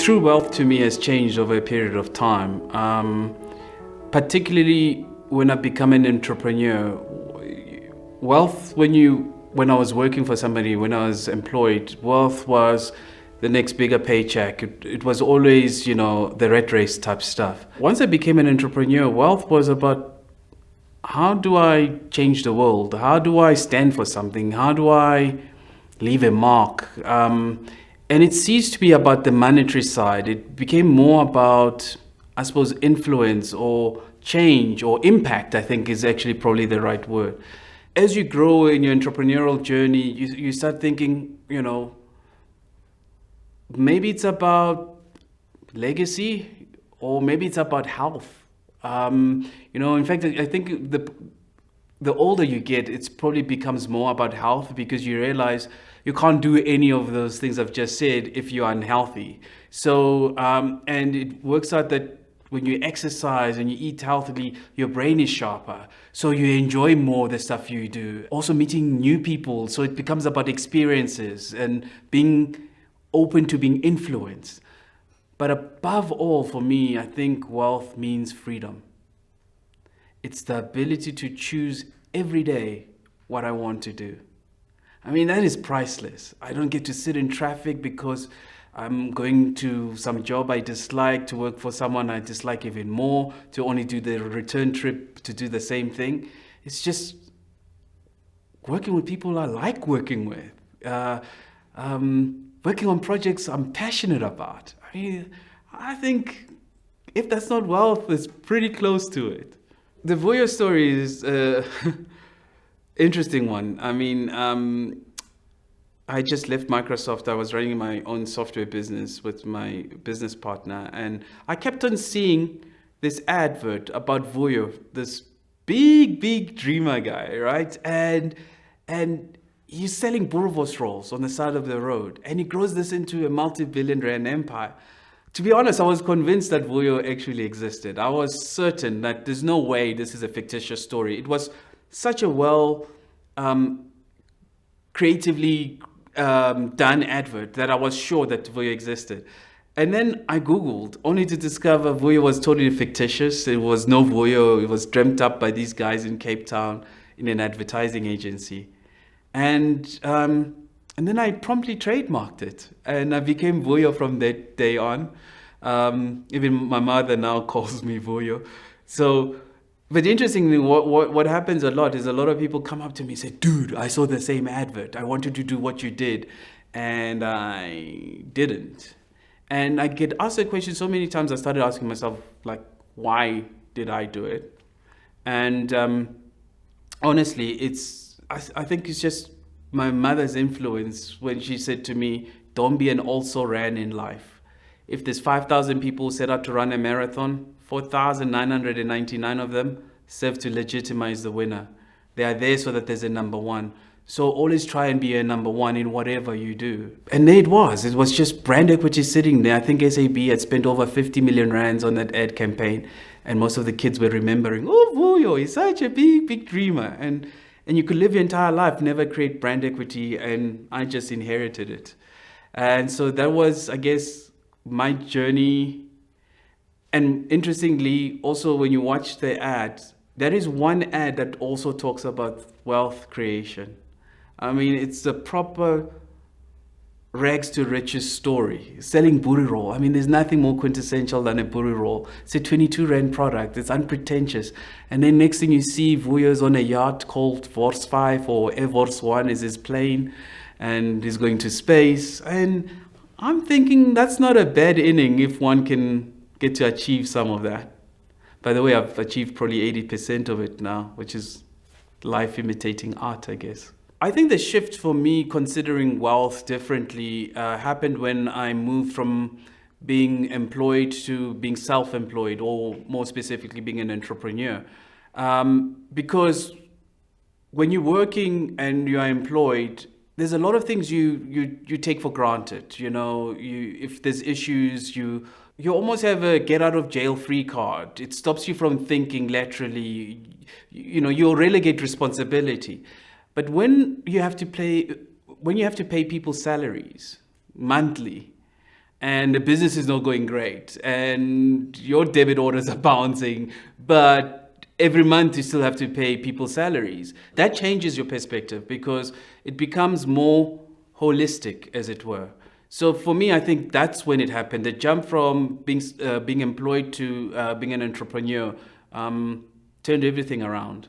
True wealth to me has changed over a period of time, particularly when I become an entrepreneur. Wealth, when I was working for somebody, when I was employed, wealth was the next bigger paycheck. It was always, the rat race type stuff. Once I became an entrepreneur, wealth was about how do I change the world? How do I stand for something? How do I leave a mark? And it ceased to be about the monetary side. It became more about, I suppose, influence or change or impact, I think is actually probably the right word. As you grow in your entrepreneurial journey, you start thinking, maybe it's about legacy or maybe it's about health. In fact, I think the older you get, it's probably becomes more about health because you realize you can't do any of those things I've just said if you're unhealthy. So, and it works out that when you exercise and you eat healthily, your brain is sharper. So you enjoy more the stuff you do. Also meeting new people. So it becomes about experiences and being open to being influenced. But above all, for me, I think wealth means freedom. It's the ability to choose every day what I want to do. I mean, that is priceless. I don't get to sit in traffic because I'm going to some job I dislike, to work for someone I dislike even more, to only do the return trip to do the same thing. It's just working with people I like working with. Working on projects I'm passionate about. I mean, I think if that's not wealth, it's pretty close to it. The Vuyo story is interesting one. I mean, I just left Microsoft. I was running my own software business with my business partner, and I kept on seeing this advert about Vuyo, this big dreamer guy, right? And he's selling boerewors rolls on the side of the road, and he grows this into a multi-billion rand empire. To be honest, I was convinced that Vuyo actually existed. I was certain that there's no way this is a fictitious story. It was such a well creatively done advert that I was sure that Vuyo existed. And then I Googled, only to discover Vuyo was totally fictitious. It was no Vuyo. It was dreamt up by these guys in Cape Town in an advertising agency. And then I promptly trademarked it, and I became Vuyo from that day on. Even my mother now calls me Vuyo. So, but interestingly, what happens a lot is a lot of people come up to me and say, dude, I saw the same advert. I wanted to do what you did, and I didn't. And I get asked that question so many times, I started asking myself, like, why did I do it? And honestly, I think it's just my mother's influence when she said to me, don't be an also-ran in life. If there's 5,000 people set out to run a marathon, 4,999 of them serve to legitimize the winner. They are there so that there's a number one. So always try and be a number one in whatever you do. And there it was. It was just brand equity sitting there. I think SAB had spent over 50 million rands on that ad campaign. And most of the kids were remembering, oh, Vuyo, he's such a big dreamer. And you could live your entire life, never create brand equity, and I just inherited it. And so that was, I guess, my journey. And interestingly, also when you watch the ad, there is one ad that also talks about wealth creation. I mean, it's a proper rags to riches story. Selling boerie roll. I mean, there's nothing more quintessential than a boerie roll. It's a 22 rand product. It's unpretentious. And then next thing you see, Vuyo's on a yacht called Vors 5 or Air Force 1 is his plane, and he's going to space. And I'm thinking that's not a bad inning if one can get to achieve some of that. By the way, I've achieved probably 80% of it now, which is life imitating art, I guess. I think the shift for me considering wealth differently happened when I moved from being employed to being self-employed, or more specifically being an entrepreneur. Because when you're working and you are employed, there's a lot of things you take for granted. If there's issues, you almost have a get out of jail free card. It stops you from thinking laterally. You'll relegate responsibility. But when you have to pay people's salaries monthly, and the business is not going great and your debit orders are bouncing, but every month you still have to pay people's salaries. That changes your perspective because it becomes more holistic, as it were. So for me, I think that's when it happened. The jump from being employed to being an entrepreneur turned everything around.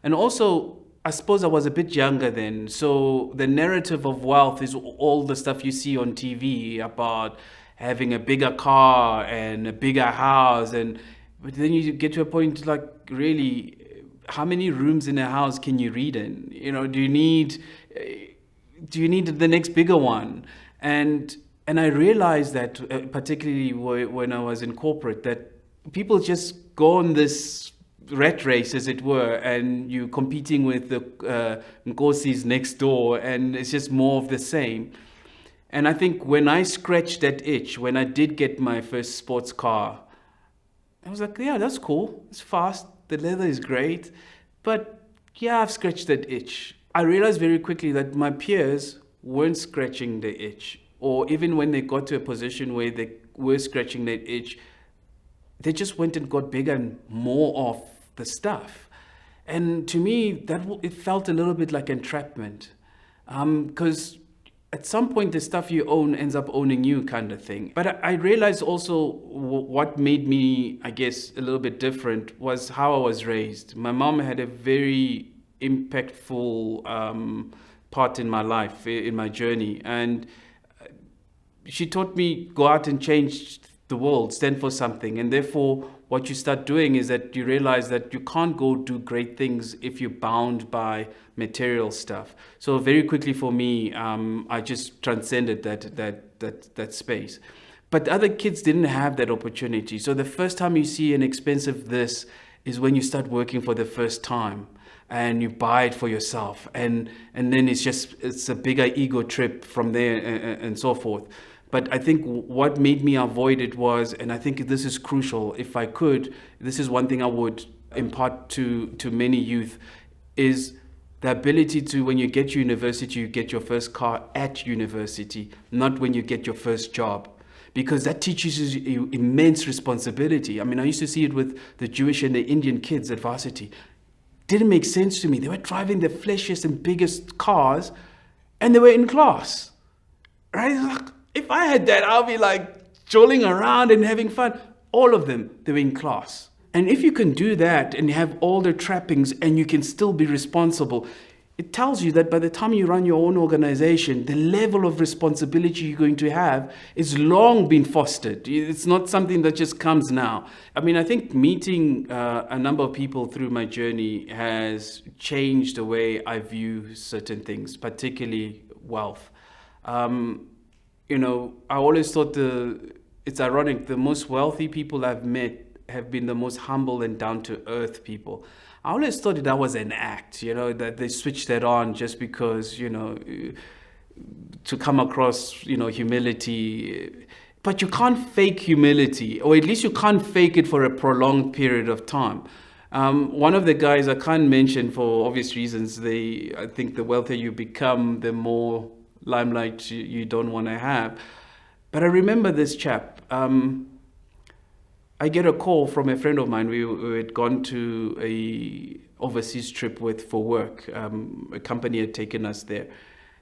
And also, I suppose I was a bit younger then. So the narrative of wealth is all the stuff you see on TV about having a bigger car and a bigger house. But then you get to a point like, really, how many rooms in a house can you read in? Do you need the next bigger one? And I realized that, particularly when I was in corporate, that people just go on this rat race, as it were, and you're competing with the Nkosis next door, and it's just more of the same. And I think when I scratched that itch, when I did get my first sports car, I was like, yeah, that's cool. It's fast. The leather is great. But yeah, I've scratched that itch. I realized very quickly that my peers weren't scratching the itch, or even when they got to a position where they were scratching that itch, they just went and got bigger and more of the stuff. And to me, it felt a little bit like entrapment, because at some point the stuff you own ends up owning you, kind of thing. But I realized also what made me, I guess, a little bit different was how I was raised. My mom had a very impactful part in my life, in my journey, and she taught me, go out and change the world, stand for something. And therefore what you start doing is that you realize that you can't go do great things if you're bound by material stuff. So very quickly for me, I just transcended that space. But other kids didn't have that opportunity. So the first time you see an expensive this is when you start working for the first time and you buy it for yourself. And then it's a bigger ego trip from there, and so forth. But I think what made me avoid it was, and I think this is crucial, if I could, this is one thing I would impart to many youth, is the ability to, when you get to university, you get your first car at university, not when you get your first job. Because that teaches you immense responsibility. I mean, I used to see it with the Jewish and the Indian kids at varsity. Didn't make sense to me. They were driving the flashiest and biggest cars, and they were in class, right? If I had that, I'll be like jolling around and having fun. All of them, they were in class. And if you can do that and have all the trappings and you can still be responsible, it tells you that by the time you run your own organization, the level of responsibility you're going to have is long been fostered. It's not something that just comes now. I mean, I think meeting a number of people through my journey has changed the way I view certain things, particularly wealth. I always thought it's ironic, the most wealthy people I've met have been the most humble and down-to-earth people. I always thought that was an act, that they switched that on just because, to come across, humility. But you can't fake humility, or at least you can't fake it for a prolonged period of time. One of the guys I can't mention for obvious reasons, I think the wealthier you become, the more limelight you don't want to have. But I remember this chap. I get a call from a friend of mine. We had gone to a overseas trip for work. A company had taken us there.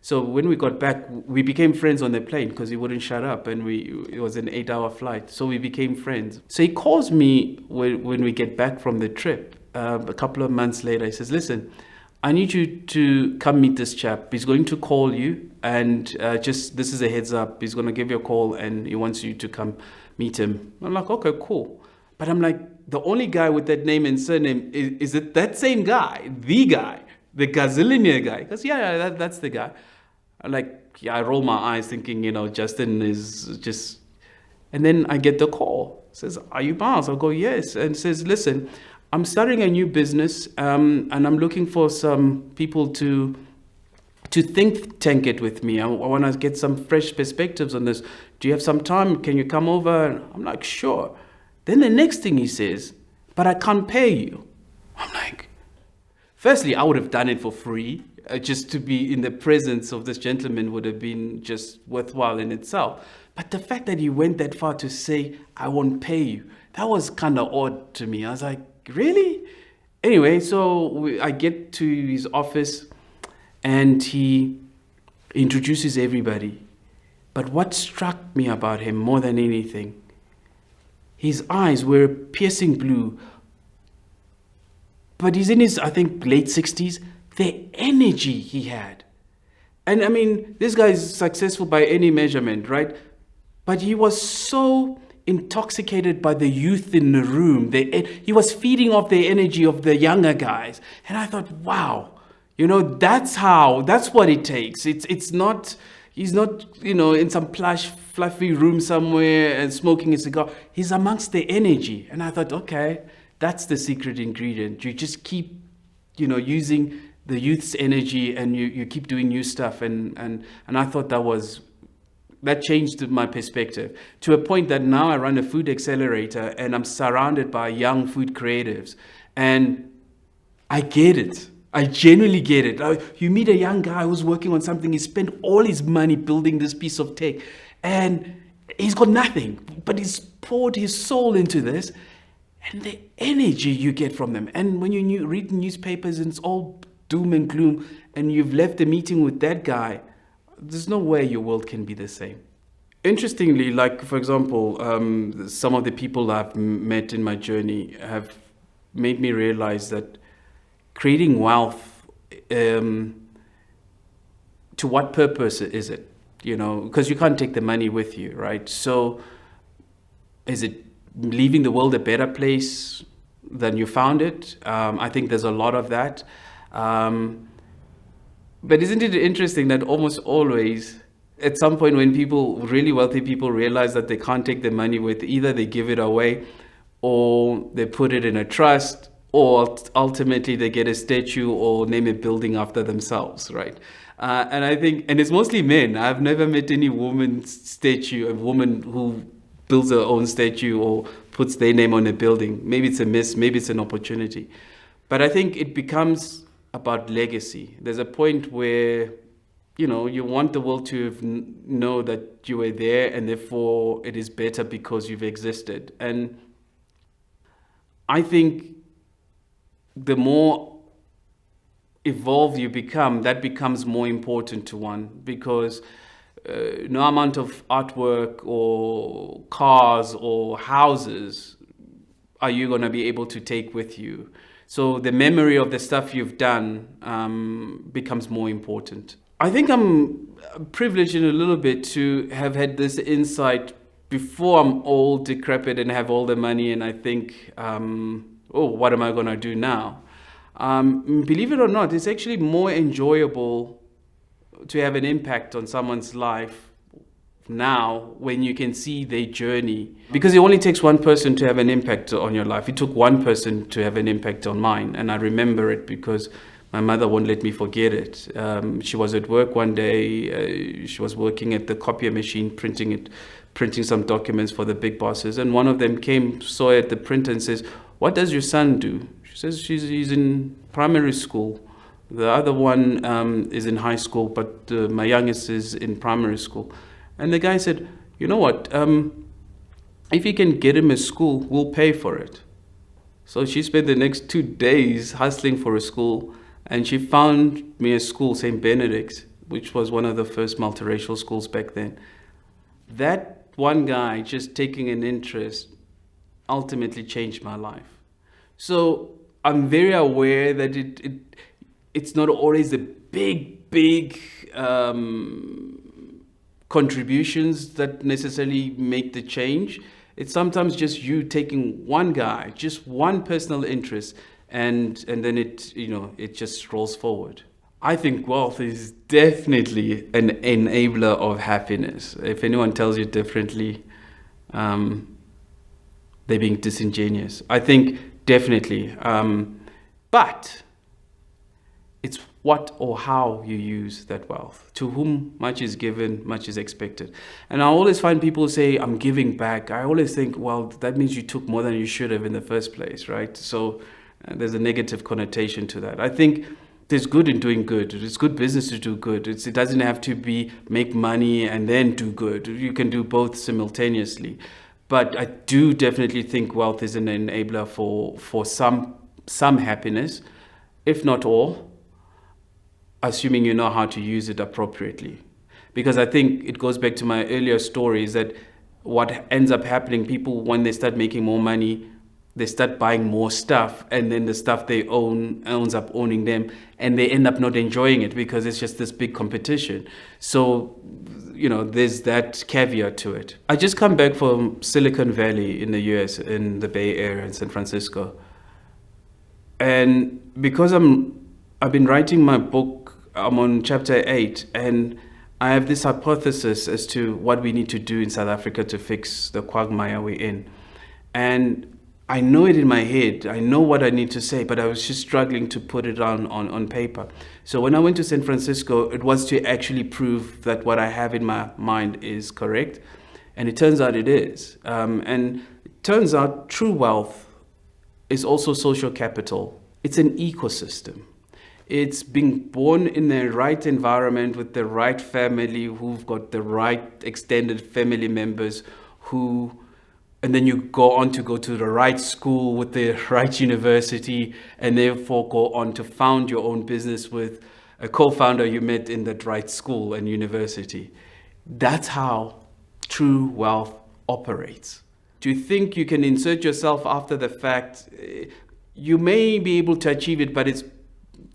So when we got back, we became friends on the plane because he wouldn't shut up, and it was an 8-hour flight. So we became friends. So he calls me when we get back from the trip. A couple of months later, he says, listen, I need you to come meet this chap. He's going to call you, and this is a heads up. He's going to give you a call, and he wants you to come meet him. I'm like, okay, cool. But I'm like, the only guy with that name and surname, is it that same guy, the gazillionaire guy? Because that's the guy. I'm like, I roll my eyes thinking, Justin is just... And then I get the call. Says, are you Miles? I'll go, yes. And says, listen, I'm starting a new business, and I'm looking for some people to think tank it with me. I want to get some fresh perspectives on this. Do you have some time? Can you come over? And I'm like, sure. Then the next thing he says, but I can't pay you. I'm like, Firstly, I would have done it for free. Just to be in the presence of this gentleman would have been just worthwhile in itself. But the fact that he went that far to say, I won't pay you, that was kind of odd to me. I was like, really? Anyway, so I get to his office and he introduces everybody. But what struck me about him more than anything, his eyes were piercing blue, but he's in his, I think, late 60s. The energy he had. And I mean, this guy is successful by any measurement, right? But he was so intoxicated by the youth in the room. He was feeding off the energy of the younger guys. And I thought, wow, that's what it takes. He's not, in some plush, fluffy room somewhere and smoking a cigar. He's amongst the energy. And I thought, okay, that's the secret ingredient. You just keep, using the youth's energy and you keep doing new stuff. And I thought that changed my perspective to a point that now I run a food accelerator and I'm surrounded by young food creatives. And I get it. I genuinely get it. You meet a young guy who's working on something, he spent all his money building this piece of tech and he's got nothing, but he's poured his soul into this. And the energy you get from them. And when you read newspapers and it's all doom and gloom and you've left a meeting with that guy, there's no way your world can be the same. Interestingly, like, for example, some of the people I've met in my journey have made me realize that creating wealth, to what purpose is it? Because you can't take the money with you, right? So is it leaving the world a better place than you found it? I think there's a lot of that. But isn't it interesting that almost always, at some point when really wealthy people realize that they can't take the money with, either they give it away or they put it in a trust, or ultimately they get a statue or name a building after themselves, right? And I think, and it's mostly men. I've never met any a woman who builds her own statue or puts their name on a building. Maybe it's a miss, maybe it's an opportunity. But I think it becomes about legacy. There's a point where, you want the world to know that you were there and therefore it is better because you've existed. And I think the more evolved you become, that becomes more important to one, because no amount of artwork or cars or houses are you going to be able to take with you. So the memory of the stuff you've done becomes more important. I think I'm privileged in a little bit to have had this insight before I'm old, decrepit, and have all the money, and I think, what am I going to do now? Believe it or not, it's actually more enjoyable to have an impact on someone's life now when you can see their journey, because it only takes one person to have an impact on your life. It took one person to have an impact on mine, and I remember it because my mother won't let me forget it. She was at work one day. She was working at the copier machine, printing some documents for the big bosses, and one of them came, saw her at the printer and says, "What does your son do?" She says, he's in primary school. The other one is in high school, but my youngest is in primary school. And the guy said, "You know what, if you can get him a school, we'll pay for it." So she spent the next 2 days hustling for a school, and she found me a school, St. Benedict's, which was one of the first multiracial schools back then. That one guy just taking an interest ultimately changed my life. So I'm very aware that it's not always the big contributions that necessarily make the change. It's sometimes just you taking one guy, just one personal interest, and then it just rolls forward. I think wealth is definitely an enabler of happiness. If anyone tells you differently, they're being disingenuous. I think definitely, but it's what or how you use that wealth. To whom much is given, much is expected. And I always find people say, "I'm giving back." I always think, well, that means you took more than you should have in the first place, right? So There's a negative connotation to that. I think there's good in doing good. It's good business to do good. It doesn't have to be make money and then do good. You can do both simultaneously. But I do definitely think wealth is an enabler for some happiness, if not all, assuming you know how to use it appropriately. Because I think it goes back to my earlier stories that what ends up happening, people, when they start making more money, they start buying more stuff, and then the stuff they own ends up owning them, and they end up not enjoying it because it's just this big competition. So, there's that caveat to it. I just come back from Silicon Valley in the US, in the Bay Area in San Francisco. And because I've been writing my book, I'm on chapter 8, and I have this hypothesis as to what we need to do in South Africa to fix the quagmire we're in. And I know it in my head. I know what I need to say, but I was just struggling to put it on paper. So when I went to San Francisco, it was to actually prove that what I have in my mind is correct. And it turns out it is. And it turns out true wealth is also social capital. It's an ecosystem. It's being born in the right environment with the right family who've got the right extended family members and then you go on to go to the right school with the right university, and therefore go on to found your own business with a co-founder you met in that right school and university. That's how true wealth operates. Do you think you can insert yourself after the fact? You may be able to achieve it, but it's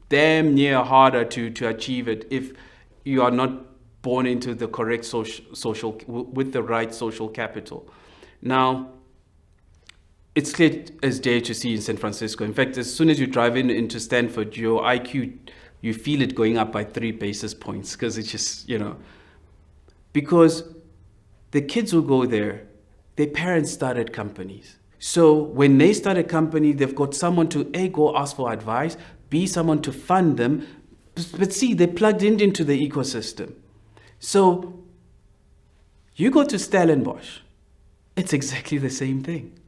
damn near harder to achieve it if you are not born into the correct social with the right social capital. Now, it's clear as day to see in San Francisco. In fact, as soon as you drive into Stanford, your IQ, you feel it going up by 3 basis points because it's just, because the kids who go there, their parents started companies. So when they start a company, they've got someone to A, go ask for advice, B, someone to fund them, but C, they're plugged into the ecosystem. So you go to Stellenbosch, it's exactly the same thing.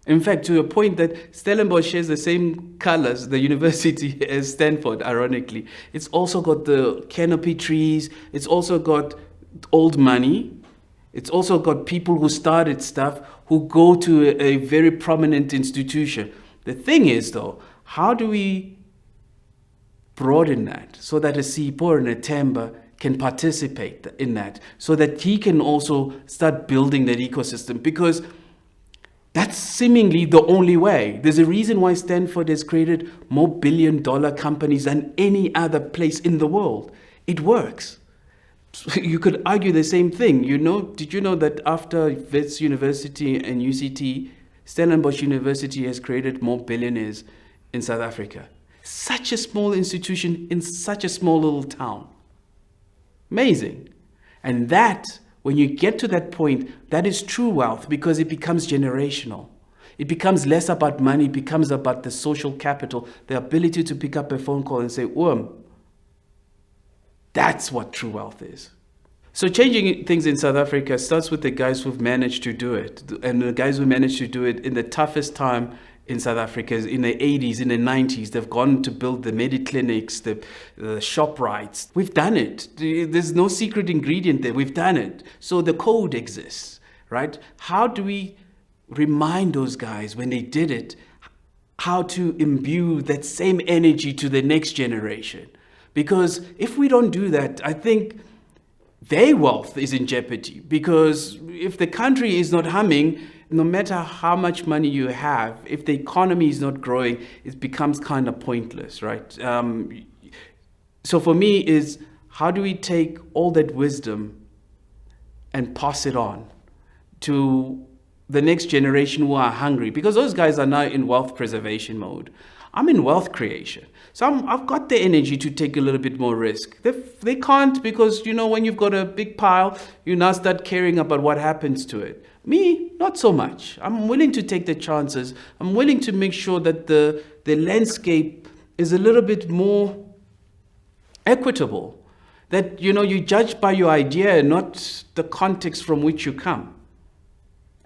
In fact, to a point that Stellenbosch shares the same colors, the university, as Stanford, ironically. It's also got the canopy trees. It's also got old money. It's also got people who started stuff who go to a very prominent institution. The thing is, though, how do we broaden that so that a Sipho and a Temba can participate in that, so that he can also start building that ecosystem? Because that's seemingly the only way. There's a reason why Stanford has created more billion-dollar companies than any other place in the world. It works. You could argue the same thing. Did you know that after Wits University and UCT, Stellenbosch University has created more billionaires in South Africa? Such a small institution in such a small little town. Amazing. And that, when you get to that point, that is true wealth, because it becomes generational. It becomes less about money, it becomes about the social capital, the ability to pick up a phone call and say, that's what true wealth is. So changing things in South Africa starts with the guys who've managed to do it. And the guys who managed to do it in the toughest time in South Africa, in the 80s, in the 90s, they've gone to build the Mediclinics, the ShopRites. We've done it. There's no secret ingredient there. We've done it. So the code exists, right? How do we remind those guys when they did it, how to imbue that same energy to the next generation? Because if we don't do that, I think their wealth is in jeopardy. Because if the country is not humming, no matter how much money you have, if the economy is not growing, it becomes kind of pointless, right? So for me is, how do we take all that wisdom and pass it on to the next generation who are hungry? Because those guys are now in wealth preservation mode. I'm in wealth creation. So I've got the energy to take a little bit more risk. They can't, because, when you've got a big pile, you now start caring about what happens to it. Me, not so much. I'm willing to take the chances. I'm willing to make sure that the landscape is a little bit more equitable. That, you judge by your idea, not the context from which you come.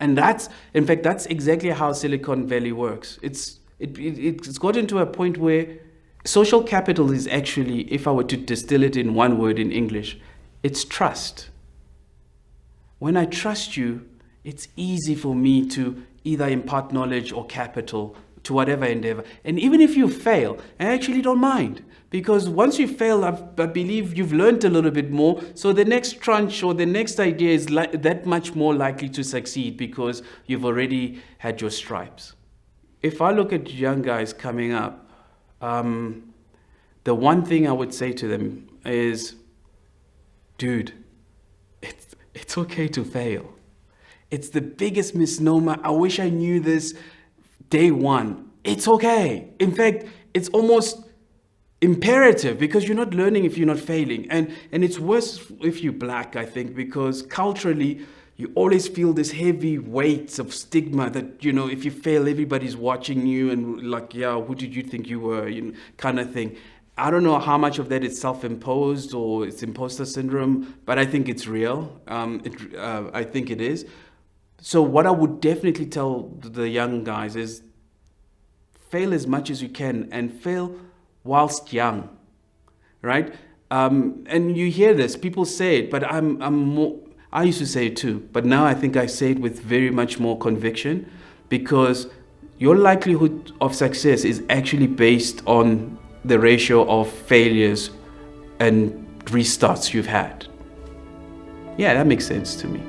And that's exactly how Silicon Valley works. It's It's gotten to a point where social capital is actually, if I were to distill it in one word in English, it's trust. When I trust you, it's easy for me to either impart knowledge or capital to whatever endeavor. And even if you fail, I actually don't mind. Because once you fail, I believe you've learned a little bit more. So the next tranche or the next idea is that much more likely to succeed because you've already had your stripes. If I look at young guys coming up, the one thing I would say to them is, dude, it's okay to fail. It's the biggest misnomer. I wish I knew this day one. It's okay. In fact, it's almost imperative because you're not learning if you're not failing. And it's worse if you're black, I think, because culturally, you always feel this heavy weight of stigma that, you know, if you fail, everybody's watching you and like, yeah, who did you think you were, you know, kind of thing. I don't know how much of that is self-imposed or it's imposter syndrome, but I think it's real. I think it is. So what I would definitely tell the young guys is fail as much as you can and fail whilst young, right? And you hear this, people say it, but I used to say it too, but now I think I say it with very much more conviction because your likelihood of success is actually based on the ratio of failures and restarts you've had. Yeah, that makes sense to me.